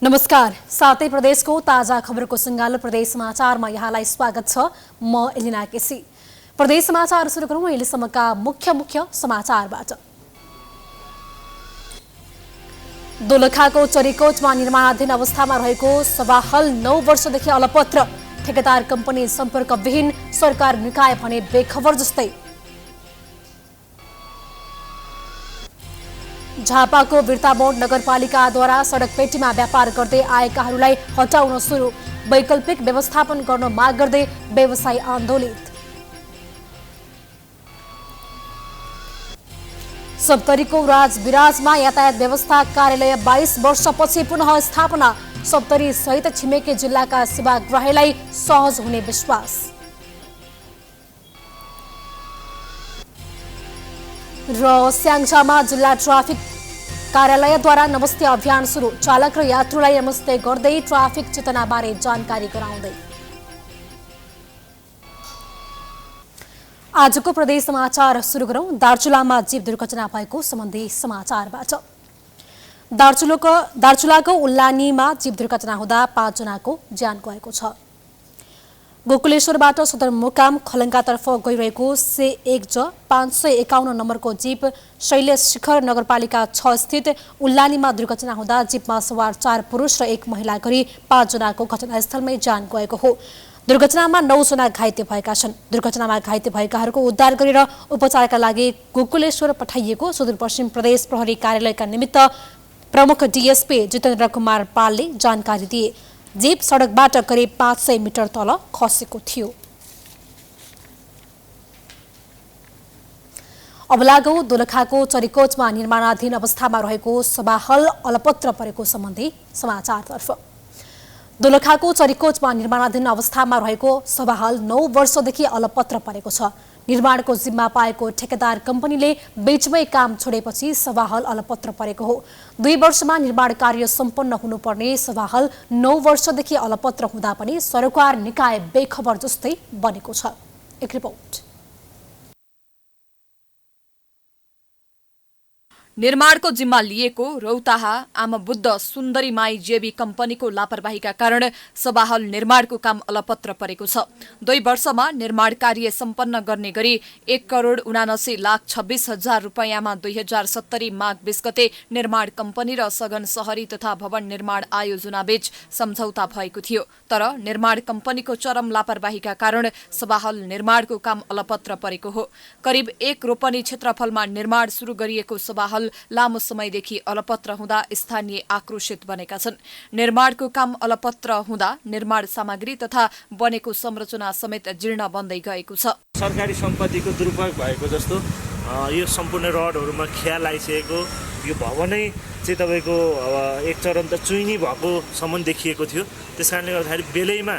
नमस्कार, सातै प्रदेशको ताजा खबरको सङ्गालो प्रदेश समाचारमा यहाँलाई स्वागत छ। म एलिना केसी। प्रदेश समाचार सुरु गरौँ अहिलेसम्मका मुख्य समाचारबाट। दोलखाको चरीकोटमा निर्माणाधीन अवस्थामा रहेको सभा हल 9 वर्षदेखि अलपत्र। ठेकेदार कम्पनी सम्पर्कविहीन, सरकार निकाय भने बेखबर जस्तै। झापाको बिर्तामोड नगरपालिकाद्वारा सडक पेटीमा व्यापार गर्दै आएकाहरूलाई हटाउन सुरु। वैकल्पिक व्यवस्थापन गर्न माग गर्दै व्यवसायी आन्दोलित। सप्तरीको राजविराजमा यातायात व्यवस्था कार्यालय 22 वर्षपछि पुनः स्थापना। सप्तरी सहित छिमेकी जिल्लाका सेवाग्राहीलाई सहज हुने विश्वास। र स्याङ्जामा जिल्ला ट्राफिक कार्यालयद्वारा नमस्ते अभियान सुरु। चालक र यात्रुलाई नमस्ते गर्दै ट्राफिक चेतनाबारे जानकारी गराउँदै। आजको प्रदेश समाचार सुरु गरौँ दार्चुलामा जीव दुर्घटना भएको सम्बन्धी समाचारबाट। दार्चुलाको उल्लानीमा जीव दुर्घटना हुँदा 5 जनाको ज्यान गएको छ। गोकुलेश्वरबाट सदरमुकाम खलङ्गातर्फ गइरहेको C1J 551 नम्बरको जीप शैलेश शिखर नगरपालिका 6 स्थित उल्लानीमा दुर्घटना हुँदा जीपमा सवार 4 पुरुष र 1 महिला गरी 5 जनाको घटनास्थलमै ज्यान गएको हो। दुर्घटनामा 9 जना घाइते भएका छन्। दुर्घटनामा घाइते भएकाहरूको उद्धार गरेर उपचारका लागि गोकुलेश्वर पठाइएको सुदूरपश्चिम प्रदेश प्रहरी कार्यालयका निमित्त प्रमुख DSP जितेन्द्र कुमार पालले जानकारी दिए। जीप सडकबाट करिब 500 मिटर तल खसेको थियो। अब लागौँ दोलखाको चरीकोटमा निर्माणाधीन अवस्थामा रहेको सभा हल अलपत्र परेको सम्बन्धी समाचारतर्फ। दोलखाको चरीकोटमा निर्माणाधीन अवस्थामा रहेको सभा हल 9 वर्षदेखि अलपत्र परेको छ। निर्माणको जिम्मा पाएको ठेकेदार कम्पनीले बीचमै काम छोडेपछि सभा हल अलपत्र परेको हो। 2 वर्षमा निर्माण कार्य सम्पन्न हुनुपर्ने सभा हल 9 वर्षदेखि अलपत्र हुँदा पनि सरकार निकाय बेखबर जस्तै बनेको छ। एक रिपोर्ट। निर्माणको जिम्मा लिएको रौताहा आमाबुद्ध सुन्दरी माई जेबी कम्पनीको लापरवाहीका कारण सभा हल निर्माणको काम अलपत्र परेको छ। 2 वर्षमा निर्माण कार्य सम्पन्न गर्ने गरी 1,79,26,000 रुपैयाँमा 2070 माघ 20 गते निर्माण कम्पनी र सघन शहरी तथा भवन निर्माण आयोजनाबीच सम्झौता भएको थियो। तर निर्माण कम्पनीको चरम लापरवाहीका कारण सभा हल निर्माणको काम अलपत्र परेको हो। करिब 1 रोपनी क्षेत्रफलमा निर्माण सुरु गरिएको सभा हल लामो समयदेखि अलपत्र हुँदा स्थानीय आक्रोशित बनेका छन्। निर्माणको काम अलपत्र हुँदा निर्माण सामग्री तथा बनेको संरचना समेत जीर्ण बन्दै गएको छ। सरकारी सम्पत्तिको दुरुपयोग भएको जस्तो यो सम्पूर्ण रडहरूमा ख्याल आइसकेको यो भवनै चाहिँ तपाईँको एक चरण त चुइनी भएको सम्म देखिएको थियो। त्यसकारणले गर्दाखेरि बेलैमा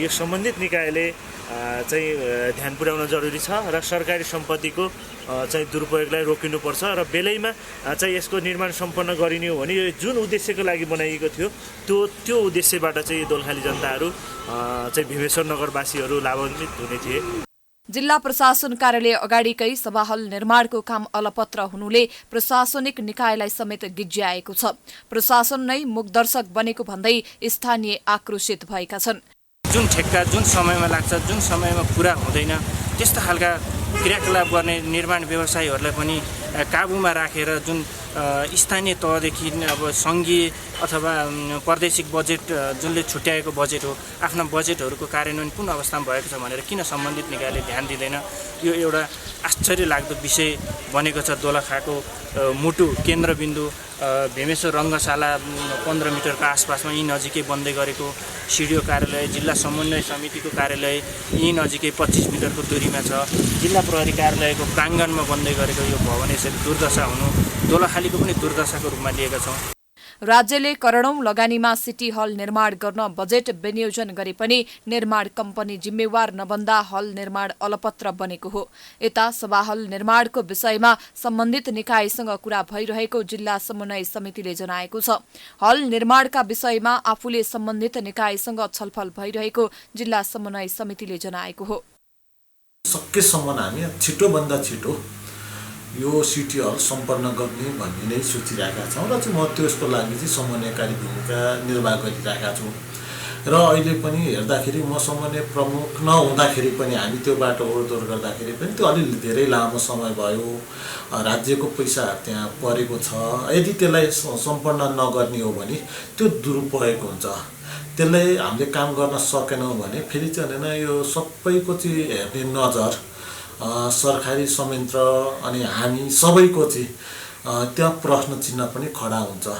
यो सम्बन्धित निकायले चाहिँ ध्यान पुर्याउन जरुरी छ र सरकारी सम्पत्तिको चाहिँ दुरुपयोगलाई रोकिनुपर्छ र बेलैमा चाहिँ यसको निर्माण सम्पन्न गरिने हो भने यो जुन उद्देश्यको लागि बनाइएको थियो त्यो उद्देश्यबाट चाहिँ दोलखाली जनताहरू चाहिँ भीमेश्वर नगरवासीहरू लाभान्वित हुने थिए। जिल्ला प्रशासन कार्यालय अगाडिकै सभा हल निर्माणको काम अलपत्र हुनुले प्रशासनिक निकायलाई समेत गिज्याएको छ। प्रशासन नै मुखदर्शक बनेको भन्दै स्थानीय आक्रोशित भएका छन्। जुन ठेक्का जुन समयमा लाग्छ जुन समयमा पुरा हुँदैन त्यस्ता खालका क्रियाकलाप गर्ने निर्माण व्यवसायीहरूलाई पनि काबुमा राखेर जुन स्थानीय तहदेखि अब सङ्घीय अथवा प्रादेशिक बजेट जुनले छुट्याएको बजेट हो आफ्ना बजेटहरूको कार्यान्वयन कुन अवस्थामा भएको छ भनेर किन सम्बन्धित निकायले ध्यान दिँदैन? यो एउटा आश्चर्य लाग्दो विषय बनेको छ। दोलखाको मुटु केन्द्रबिन्दु भीमेश्वर रङ्गशाला 15 मिटरको आसपासमा यी नजिकै बन्दै गरेको सिडिओ कार्यालय जिल्ला समन्वय समितिको कार्यालय यी नजिकै 25 मिटरको दूरीमा छ। जिल्ला प्रहरी कार्यालयको प्राङ्गणमा बन्दै गरेको यो भवन यसरी दुर्दशा हुनु दोलखालीको पनि दुर्दशाको रूपमा लिएका छौँ। राज्यले करोडौं लगानीमा सिटी हल निर्माण गर्न बजेट विनियोजन गरे पनि निर्माण कम्पनी जिम्मेवार नबन्दा हल निर्माण अलपत्र बनेको हो। यता सभा हल निर्माणको विषयमा सम्बन्धित निकायसँग कुरा भइरहेको जिल्ला समन्वय समितिले जनाएको छ। हल निर्माणका विषयमा आफूले सम्बन्धित निकायसँग छलफल भइरहेको जिल्ला समन्वय समितिले जनाएको हो। सकेसम्म हामी छिटोभन्दा छिटो यो सिटी हल सम्पन्न गर्ने भन्ने नै सोचिरहेका छौँ र चाहिँ म त्यसको लागि चाहिँ समन्वयकारी भूमिका निर्वाह गरिरहेका छु र अहिले पनि हेर्दाखेरि म समन्वय प्रमुख नहुँदाखेरि पनि हामी त्यो बाटो ओहोरदोहोर गर्दाखेरि पनि त्यो अलि धेरै लामो समय भयो राज्यको पैसा त्यहाँ परेको छ यदि त्यसलाई सम्पन्न नगर्ने हो भने त्यो दुरुपयोग हुन्छ त्यसलाई हामीले काम गर्न सकेनौँ भने फेरि चाहिँ हैन यो सबैको चाहिँ हेर्ने नजर सरकारी संयन्त्र अनि हामी सबैको चाहिँ त्यहाँ प्रश्न चिन्ह पनि खडा हुन्छ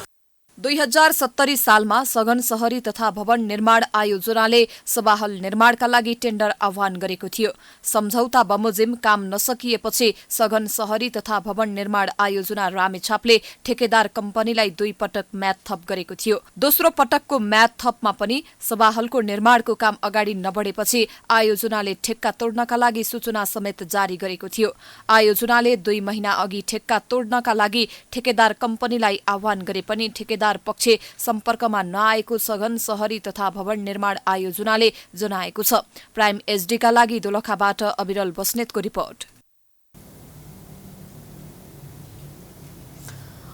2070 सालमा सघन शहरी तथा भवन निर्माण आयोजनाले सभाहल निर्माणका लागि टेन्डर आह्वान गरेको थियो। सम्झौता बमोजिम काम नसकिएपछि सघन शहरी तथा भवन निर्माण आयोजना रामेछापले ठेकेदार कम्पनीलाई 2 पटक म्याद थप गरेको थियो। दोस्रो पटकको म्याद थपमा पनि सभाहलको निर्माणको काम अगाडि नबढेपछि आयोजनाले ठेक्का तोड्नका लागि सूचना समेत जारी गरेको थियो। आयोजनाले 2 महिना अघि ठेक्का तोड्नका लागि ठेकेदार कम्पनीलाई आह्वान गरे पनि ठेकेदार पक्ष सम्पर्कमा नआएको सघन शहरी तथा भवन निर्माण आयोजनाले जनाएको छ। प्राइम एचडीका लागि दोलखाबाट अविरल बस्नेतको रिपोर्ट।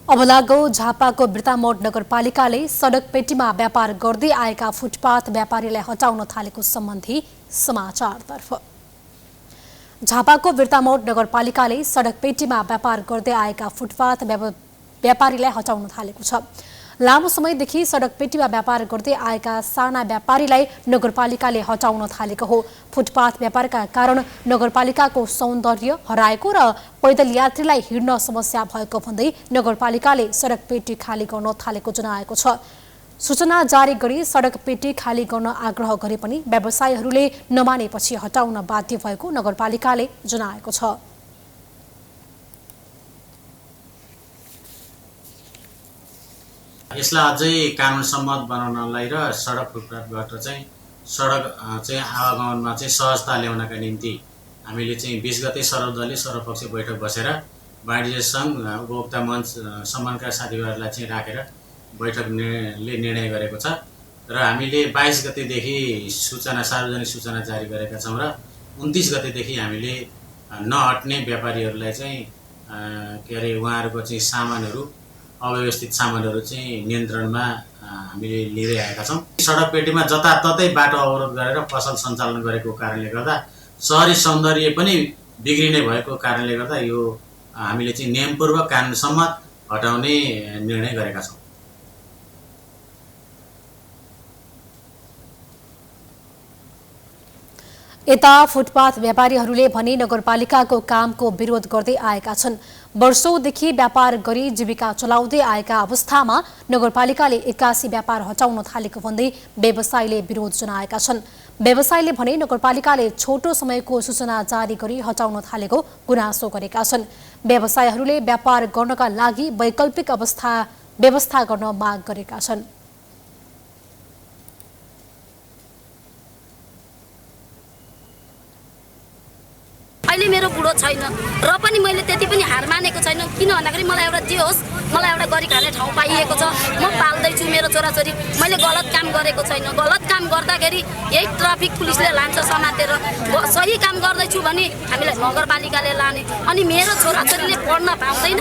अब लागौ झापाको बिर्तामोड नगरपालिकाले सडक पेटीमा व्यापार गर्दै आएका फुटपाथ व्यापारीलाई हटाउन थालेको सम्बन्धी समाचारतर्फ। झापाको बिर्तामोड नगरपालिकाले सडक पेटीमा व्यापार गर्दै आएका फुटपाथ व्यापारीलाई हटाउन थालेको छ। लामो समयदेखि सडक पेटीमा व्यापार गर्दै आएका साना व्यापारीलाई नगरपालिकाले हटाउन थालेको हो। फुटपाथ व्यापारका कारण नगरपालिकाको सौन्दर्य हराएको र पैदल यात्रीलाई हिँड्न समस्या भएको भन्दै नगरपालिकाले सडक पेटी खाली गर्न थालेको जनाएको छ। सूचना जारी गरी सडक पेटी खाली गर्न आग्रह गरे पनि व्यवसायीहरूले नमानेपछि हटाउन बाध्य भएको नगरपालिकाले जनाएको छ। यसलाई अझै कानुन सम्मत बनाउनलाई र सडक फुटपाथबाट चाहिँ सडक चाहिँ आवागमनमा चाहिँ सहजता ल्याउनका निम्ति हामीले चाहिँ 20 गते सर्वदलीय सर्वपक्षीय बैठक बसेर वाणिज्य सङ्घ उपभोक्ता मञ्च सम्मानका साथीभाइहरूलाई चाहिँ राखेर बैठकले निर्णय गरेको छ र हामीले 22 गतेदेखि सार्वजनिक सूचना जारी गरेका छौँ र 29 गतेदेखि हामीले नहट्ने व्यापारीहरूलाई चाहिँ के अरे उहाँहरूको चाहिँ सामानहरू अव्यवस्थित सामानहरू चाहिँ नियन्त्रणमा हामीले लिँदै आएका छौँ। सडक पेटीमा जताततै बाटो अवरोध गरेर पसल सञ्चालन गरेको कारणले गर्दा सहरी सौन्दर्य पनि बिग्रिने भएको कारणले गर्दा यो हामीले चाहिँ नियमपूर्वक कानुन सम्मत हटाउने निर्णय गरेका छौँ। यता फुटपाथ व्यापारीहरूले भने नगरपालिकाको कामको विरोध गर्दै आएका छन्। वर्षौंदेखि व्यापार गरी जीविका चलाउँदै आएका अवस्थामा नगरपालिकाले 81 व्यापार हटाउन थालेको भन्दै व्यवसायीले विरोध जनाएका छन्। व्यवसायीले भने नगरपालिकाले छोटो समयको सूचना जारी गरी हटाउन थालेको गुनासो गरेका छन्। व्यवसायीहरूले व्यापार गर्नका लागि वैकल्पिक व्यवस्था गर्न माग गरेका छन्। अहिले मेरो बुढो छैन र पनि मैले त्यति पनि हार मानेको छैन। किन भन्दाखेरि मलाई एउटा जे होस् मलाई एउटा गरी खाने ठाउँ पाइएको छ। म पाल्दैछु मेरो छोराछोरी। मैले गलत काम गरेको छैन। गलत काम गर्दाखेरि यही ट्राफिक पुलिसले लान्छ समातेर। सही काम गर्दैछु भने हामीलाई नगरपालिकाले लाने। अनि मेरो छोराछोरीले पढ्न पाउँदैन,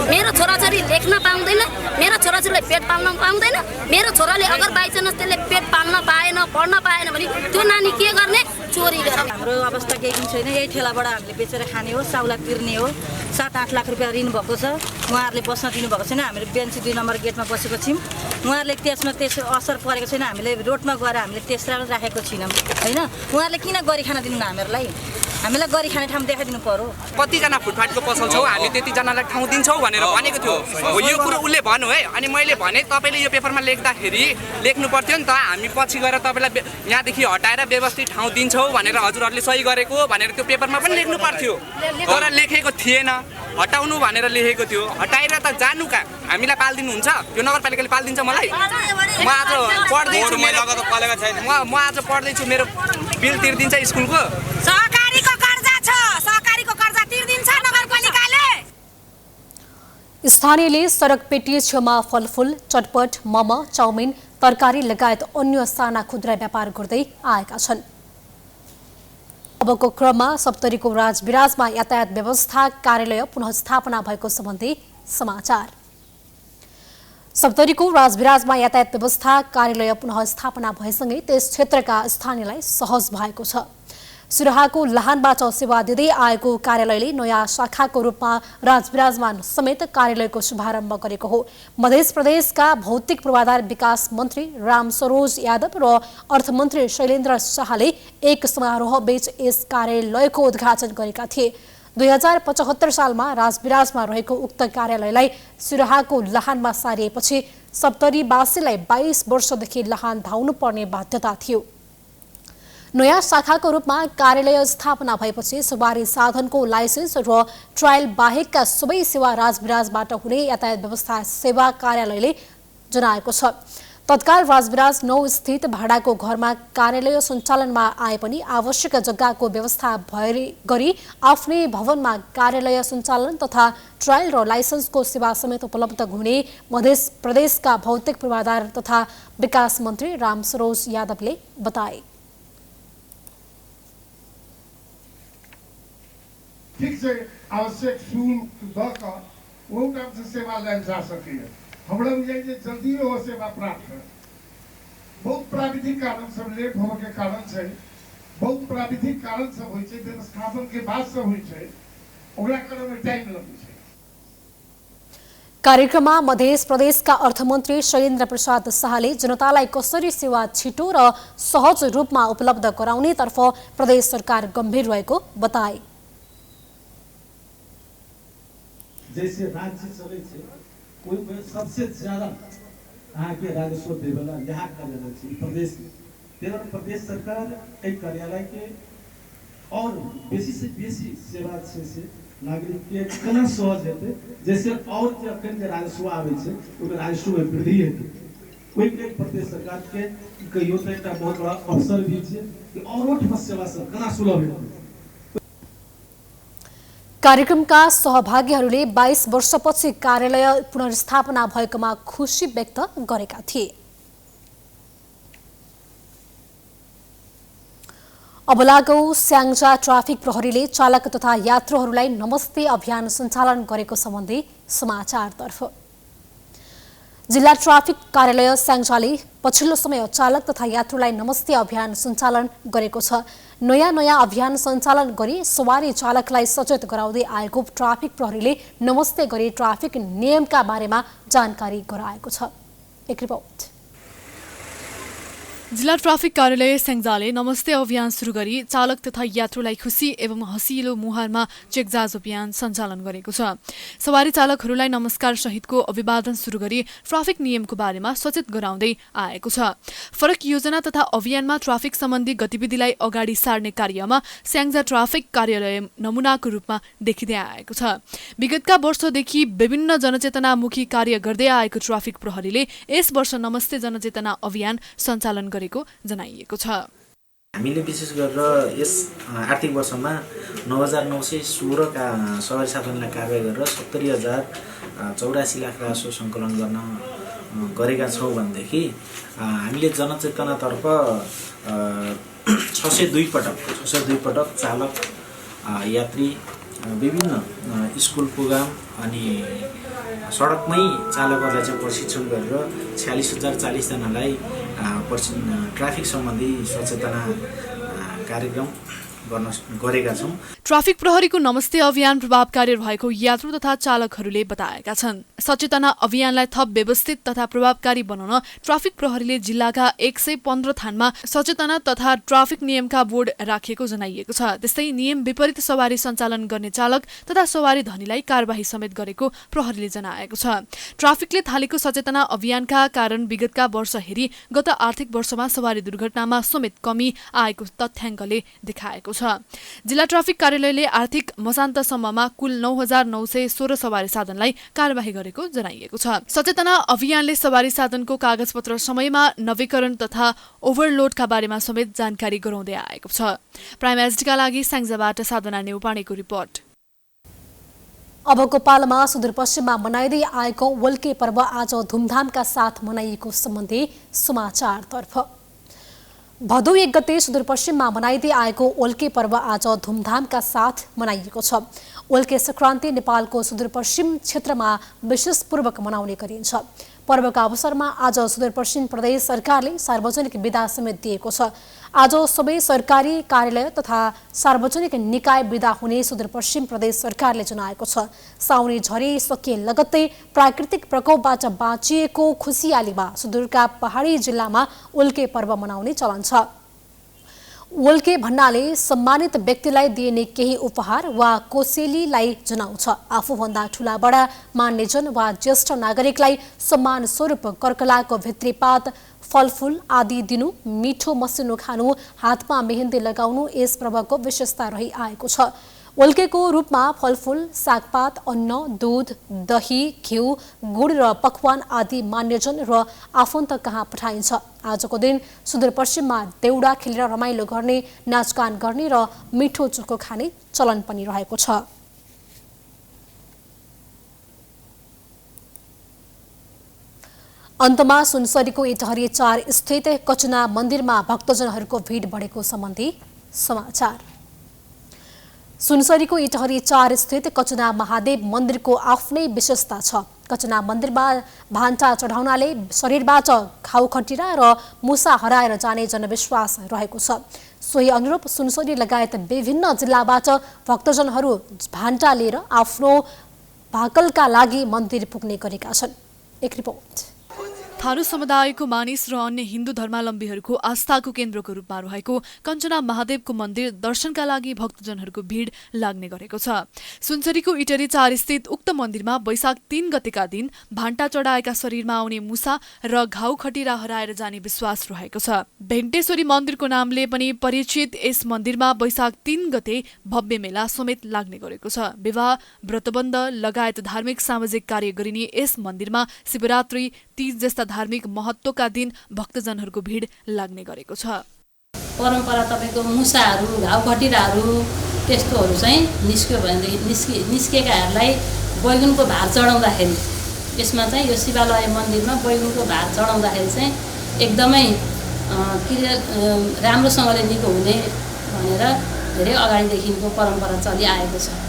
मेरो छोराछोरी लेख्न पाउँदैन, मेरो छोराछोरीले पेट पाल्न पाउँदैन। मेरो छोराले अगर बाइचान्स त्यसले पेट पाल्न पाएन, पढ्न पाएन भने त्यो नानी के गर्ने? चोरी गर्ने। हाम्रो अवस्था केही पनि छैन। यही ठेलाबाट हामीले बेचेर खाने हो, साउला तिर्ने हो। 7-8 लाख रुपियाँ ऋण भएको छ। उहाँहरूले बस्न दिनुभएको छैन। हामीले बेन्ची 2 नम्बर गेटमा बसेको छौँ। उहाँहरूले त्यसमा असर परेको छैन। हामीले रोडमा गएर हामीले तेस्रा राखेको छैनौँ होइन। उहाँहरूले किन गरी खान दिनुहुन्न हामीहरूलाई? हामीलाई गरी खाने ठाउँ देखाइदिनु पर्यो। कतिजना फुटपाथको पसल छौ हामी त्यतिजनालाई ठाउँ दिन्छौँ भनेर भनेको थियो। यो कुरो उसले भन्यो है। अनि मैले भने तपाईँले यो पेपरमा लेख्दाखेरि लेख्नु पर्थ्यो नि त। हामी पछि गएर तपाईँलाई यहाँदेखि हटाएर व्यवस्थित ठाउँ दिन्छौँ भनेर हजुरहरूले सही गरेको भनेर त्यो पेपरमा पनि लेख्नु पर्थ्यो। तर लेखेको थिएन। हटाउनु भनेर लेखेको थियो। हटाएर त जानु कहाँ? हामीलाई पालिदिनुहुन्छ? यो नगरपालिकाले पालिदिन्छ मलाई? म आज पढ्दैछु, म आज पढ्दैछु, मेरो बिल तिर्दिन्छ स्कुलको। सहकारीको कर्जा छ, सहकारीको कर्जा तिर्दिन्छ नगरपालिकाले। स्थानीयले सडक पेटी छेउमा फलफुल, चटपट, मोमो, चाउमिन, तरकारी लगायत अन्य साना खुद्रा व्यापार गर्दै आएका छन्। अबको क्रममा सप्तरीको राजविराजमा यातायात व्यवस्था कार्यालय पुनः स्थापना भएको सम्बन्धी समाचार। सप्तरीको राजविराजमा यातायात व्यवस्था कार्यालय पुनः स्थापना भएसँगै त्यस क्षेत्रका स्थानीयलाई सहज भएको छ। सिराहाको लाहानबाट सेवा दिँदै आएको कार्यालयले नयाँ शाखाको रूपमा राजविराजमा समेत कार्यालयको शुभारम्भ गरेको हो। मध्य प्रदेशका भौतिक पूर्वाधार विकास मन्त्री रामसरोज यादव र अर्थमन्त्री शैलेन्द्र शाहले एक समारोह बीच यस कार्यालयको उद्घाटन गरेका थिए। 2075 सालमा राजविराजमा रहेको उक्त कार्यालयलाई सिराहाको लाहानमा सारिएपछि सप्तरीवासीलाई 22 वर्षदेखि लाहान धाउनु पर्ने बाध्यता थियो। नयाँ शाखाको रूपमा कार्यालय स्थापना भएपछि सवारी साधनको लाइसेन्स र ट्रायल बाहेकका सबै सेवा राजविराजबाट हुने यातायात व्यवस्था सेवा कार्यालयले जनाएको छ। तत्काल राजविराज 9 स्थित भाडाको घरमा कार्यालय सञ्चालनमा आए पनि आवश्यक जग्गाको व्यवस्था गरी आफ्नै भवनमा कार्यालय सञ्चालन तथा ट्रायल र लाइसेन्सको सेवा समेत उपलब्ध हुने मध्य प्रदेशका भौतिक पूर्वाधार तथा विकास मन्त्री रामसरोज यादवले बताए। ठीक से आवश्यक शुल्क दकर वो काम से सेवा लाइन जा सके। हमरा बुझाइ जल्दी हो सेवा प्राप्त है। बहुत प्राविधिक कारण सब लेट होने के कारण से बहुत प्राविधिक कारण सब होइ छै, व्यवस्थापन के बाद सब होइ छै, ओकरा करे में टाइम लगे छै। कार्यक्रममा मध्य प्रदेशका अर्थमन्त्री शैलेन्द्र प्रसाद शाहले जनतालाई कसरी सेवा छिटो र सहज रूपमा उपलब्ध गराउनेतर्फ प्रदेश सरकार गम्भीर रहेको बताए। जैसे राज्य चले कोई सबसे ज्यादा यहाँ के राजस्व देवेला यहाँ कार्यालय प्रदेश में, तेरह प्रदेश सरकार एक कार्यालय के और बेसी से बेसी सेवा से नागरिक के केना सहज हेतै, जैसे और के अखन के राजस्व आवे छै ओकर राजस्व में वृद्धि हेतै। कोई के प्रदेश सरकार के कहियो त एकटा बहुत बड़ा अवसर भी छै कि और सेवा सब केना सुलभ हेतै। कार्यक्रमका सहभागीहरूले 22 वर्षपछि कार्यालय पुनर्स्थापना भएकोमा खुशी व्यक्त गरेका थिए। अब लागौं स्याङ्जा ट्राफिक प्रहरीले चालक तथा यात्रुहरूलाई नमस्ते अभियान सञ्चालन गरेको सम्बन्धी समाचारतर्फ। जिल्ला ट्राफिक कार्यालय स्याङ्जाले पछिल्लो समय चालक तथा यात्रुलाई नमस्ते अभियान सञ्चालन गरेको छ। नयाँ अभियान सञ्चालन गरी सवारी चालकलाई सचेत गराउँदै आएको ट्राफिक प्रहरीले नमस्ते गरी ट्राफिक नियमका बारेमा जानकारी गराएको छ। एक रिपोर्ट। जिल्ला ट्राफिक कार्यालय स्याङ्जाले नमस्ते अभियान सुरु गरी चालक तथा यात्रुलाई खुशी एवं हँसिलो मुहारमा चेकजाँच अभियान सञ्चालन गरेको छ। सवारी चालकहरूलाई नमस्कार सहितको अभिवादन सुरु गरी ट्राफिक नियमको बारेमा सचेत गराउँदै आएको छ। फरक योजना तथा अभियानमा ट्राफिक सम्बन्धी गतिविधिलाई अगाडि सार्ने कार्यमा स्याङ्जा ट्राफिक कार्यालय नमुनाको रूपमा देखिँदै आएको छ। विगतका वर्षदेखि विभिन्न जनचेतनामुखी कार्य गर्दै आएको ट्राफिक प्रहरीले यस वर्ष नमस्ते जनचेतना अभियान सञ्चालन गरेको जनाइएको छ। हामीले विशेष गरेर यस आर्थिक वर्षमा 9,916 का सवारी साधनलाई कारबाही गरेर 70,084 लाख राजस्व सङ्कलन गर्न गरेका छौँ भनेदेखि हामीले जनचेतनातर्फ 602 पटक चालक यात्री विभिन्न स्कुल प्रोग्राम अनि सडकमै चालकहरूलाई चाहिँ प्रशिक्षण गरेर 46,040 जनालाई ट्राफिक सम्बन्धी सचेतना कार्यक्रम गरेका छौं। ट्राफिक प्रहरीको नमस्ते अभियान प्रभावकारी रहेको यात्रु तथा चालकहरूले बताएका छन्। सचेतना अभियानलाई थप व्यवस्थित तथा प्रभावकारी बनाउन ट्राफिक प्रहरीले जिल्लाका 115 थानमा सचेतना तथा ट्राफिक नियमका बोर्ड राखेको जनाइएको छ। त्यस्तै नियम विपरीत सवारी सञ्चालन गर्ने चालक तथा सवारी धनीलाई कारबाही समेत गरेको प्रहरीले जनाएको छ। ट्राफिकले थालेको सचेतना अभियानका कारण विगतका वर्ष हेरी गत आर्थिक वर्षमा सवारी दुर्घटनामा समेत कमी आएको तथ्याङ्कले देखाएको छ। जिल्ला ट्राफिक कार्यालयले आर्थिक मसान्तसम्ममा कुल 9,916 सवारी साधनलाई कारबाही गरेको जनाइएको छ। सचेतना अभियानले सवारी साधनको कागजपत्र समयमा नवीकरण तथा ओभरलोडका बारेमा समेत जानकारी गराउँदै आएको छ। प्राइम एसडीका लागि स्याङ्जाबाट साधना नेउपानेको रिपोर्ट। अबको पालोमा सुदूरपश्चिममा मनाइँदै आएको वल्के पर्व आज धुमधामका साथ मनाइएको सम्बन्धी समाचारतर्फ। भदौ 1 गते सुदूरपश्चिममा मनाइँदै आएको ओल्के पर्व आज धुमधामका साथ मनाइएको छ। ओल्के संक्रान्ति नेपालको सुदूरपश्चिम क्षेत्रमा विशेषपूर्वक मनाउने गरिन्छ। पर्वका अवसरमा आज सुदूरपश्चिम प्रदेश सरकारले सार्वजनिक बिदा समेत दिएको छ। आज सबै सरकारी कार्यालय तथा सार्वजनिक निकाय बिदा हुने सुदूरपश्चिम प्रदेश सरकारले जनाएको छ। साउनी झरी सकिए लगत्तै प्राकृतिक प्रकोपबाट बाँचिएको खुसियालीमा सुदूरका पहाडी जिल्लामा ओल्के पर्व मनाउने चलन छ। ओल्के भन्नाले सम्मानित व्यक्तिलाई दिइने केही उपहार वा कोसेलीलाई जनाउँछ। आफूभन्दा ठूला बडा मान्यजन वा ज्येष्ठ नागरिकलाई सम्मान स्वरूप कर्कलाको भित्री पात फलफूल आदि दिनु, मिठो मसिनो खानु, हातमा मेहेन्दी लगाउनु यस पर्वको विशेषता रही आएको छ। ओल्केको रूपमा फलफूल, सागपात, अन्न, दूध, दही, घिउ, गुड र पकवान आदि मान्यजन र आफन्त कहाँ पठाइन्छ। आजको दिन सुदूरपश्चिममा देउडा खेलेर रमाइलो गर्ने, नाचगान गर्ने र मिठो चोखो खाने चलन पनि रहेको छ। अन्तमा सुनसरीको इटहरी 4 स्थित कचना मन्दिरमा भक्तजनहरूको भिड बढेको सम्बन्धी समाचार। सुनसरीको इटहरी 4 स्थित कचना महादेव मन्दिरको आफ्नै विशेषता छ। कचना मन्दिरमा भान्टा चढाउनाले शरीरबाट घाउ खटिरा र मुसा हराएर जाने जनविश्वास रहेको छ। सोही अनुरूप सुनसरी लगायत विभिन्न जिल्लाबाट भक्तजनहरू भान्टा लिएर आफ्नो भाकलका लागि मन्दिर पुग्ने गरेका छन्। एक रिपोर्ट। थारू समुदायको मानिस र अन्य हिन्दू धर्मावलम्बीहरूको आस्थाको केन्द्रको रूपमा रहेको कञ्चना महादेवको मन्दिर दर्शनका लागि भक्तजनहरूको भिड लाग्ने गरेको छ। सुनसरीको इटरी 4 स्थित उक्त मन्दिरमा वैशाख 3 गतेका दिन भान्टा चढाएका शरीरमा आउने मुसा र घाउ खटिरा हराएर जाने विश्वास रहेको छ। भेन्टेश्वरी मन्दिरको नामले पनि परिचित यस मन्दिरमा वैशाख 3 गते भव्य मेला समेत लाग्ने गरेको छ। विवाह, व्रतबन्ध लगायत धार्मिक सामाजिक कार्य गरिने यस मन्दिरमा शिवरात्रि, तीज जस्ता धार्मिक महत्त्वका दिन भक्तजनहरूको भिड लाग्ने गरेको छ। परम्परा तपाईँको मुसाहरू, घाउ खटिराहरू त्यस्तोहरू चाहिँ निस्क्यो भनेदेखि निस्केकाहरूलाई बैगुनको भार चढाउँदाखेरि यसमा चाहिँ यो शिवालय मन्दिरमा बैगुनको भार चढाउँदाखेरि चाहिँ एकदमै राम्रोसँगले निको हुने भनेर धेरै अगाडिदेखिको परम्परा चलिआएको छ।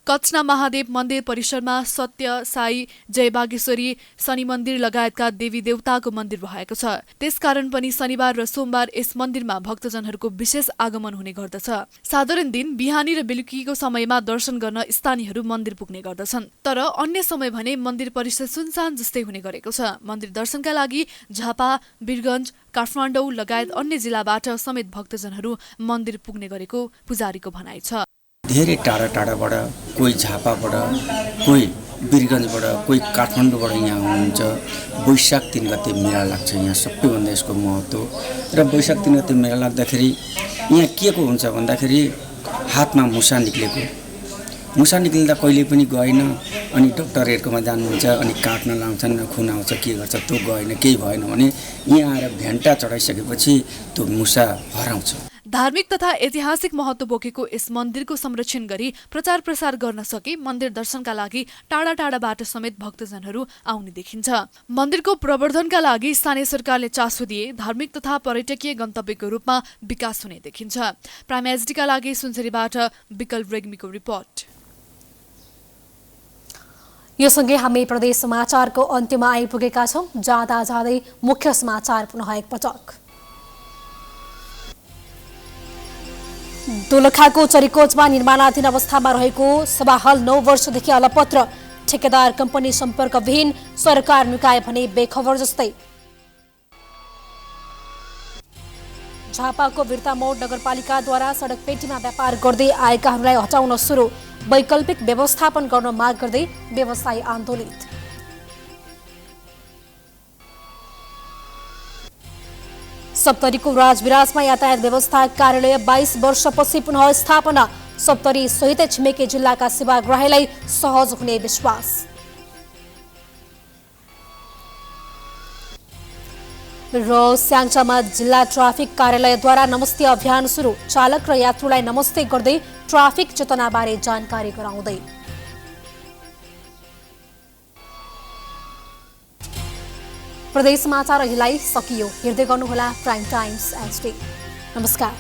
कचना महादेव मन्दिर परिसरमा सत्य, साई, जय बागेश्वरी, शनि मन्दिर लगायतका देवी देवताको मन्दिर रहेको छ। त्यसकारण पनि शनिबार र सोमबार यस मन्दिरमा भक्तजनहरूको विशेष आगमन हुने गर्दछ। साधारण दिन बिहानी र बेलुकीको समयमा दर्शन गर्न स्थानीयहरू मन्दिर पुग्ने गर्दछन्, तर अन्य समय भने मन्दिर परिसर सुनसान जस्तै हुने गरेको छ। मन्दिर दर्शनका लागि झापा, वीरगञ्ज, काठमाडौँ लगायत अन्य जिल्लाबाट समेत भक्तजनहरू मन्दिर पुग्ने गरेको पुजारीको भनाइ छ। धेरै टाढा टाढाबाट, कोही झापाबाट, कोही वीरगञ्जबाट, कोही काठमाडौँबाट यहाँ हुनुहुन्छ। वैशाख 3 गते मेला लाग्छ यहाँ सबैभन्दा यसको महत्त्व। र वैशाख 3 गते मेला लाग्दाखेरि यहाँ के को हुन्छ भन्दाखेरि हातमा मुसा निक्लेको, मुसा निक्लिँदा कहिले पनि गएन। अनि डक्टरहरूकोमा जानुहुन्छ, अनि काट्न लाउँछन्, खुन आउँछ, के गर्छ, त्यो गएन, केही भएन भने यहाँ आएर भेन्टा चढाइसकेपछि त्यो मुसा हराउँछ। धार्मिक तथा ऐतिहासिक महत्त्व बोकेको यस मन्दिरको संरक्षण गरी प्रचार प्रसार गर्न सके मन्दिर दर्शनका लागि टाढा टाढाबाट समेत भक्तजनहरू आउने देखिन्छ। मन्दिरको प्रवर्धनका लागि स्थानीय सरकारले चासो दिए धार्मिक तथा पर्यटकीय गन्तव्यको रूपमा विकास हुने देखिन्छ। प्राइम एचडीका लागि सुनसरीबाट विकल्प रेग्मीको रिपोर्ट। यो सँगै हामी प्रदेश समाचारको अन्त्यमा आइपुगेका छौं। जाँदा जाँदै मुख्य समाचार पुनः एकपटक। दोलखाको चरीकोटमा निर्माणाधीन अवस्थामा रहेको सभा हल 9 वर्षदेखि अलपत्र। ठेकेदार कम्पनी सम्पर्कविहीन, सरकार निकाय भने बेखबर जस्तै। झापाको बिर्तामोड नगरपालिकाद्वारा सडक पेटीमा व्यापार गर्दै आएकाहरूलाई हटाउन सुरु। वैकल्पिक व्यवस्थापन गर्न माग गर्दै व्यवसायी आन्दोलित। सप्तरीको राजविराजमा यातायात व्यवस्था कार्यालय 22 वर्षपछि पुनः स्थापना। सप्तरी सहित छिमेकी जिल्लाका सेवाग्राहीलाई सहज हुने विश्वास। र स्याङ्जामा जिल्ला ट्राफिक कार्यालयद्वारा नमस्ते अभियान सुरु। चालक र यात्रुलाई नमस्ते गर्दै ट्राफिक चेतनाबारे जानकारी गराउँदै। प्रदेश समाचार अहिलेलाई सकियो। हेर्दै गर्नुहोला प्राइम टाइम्स एचडी। नमस्कार।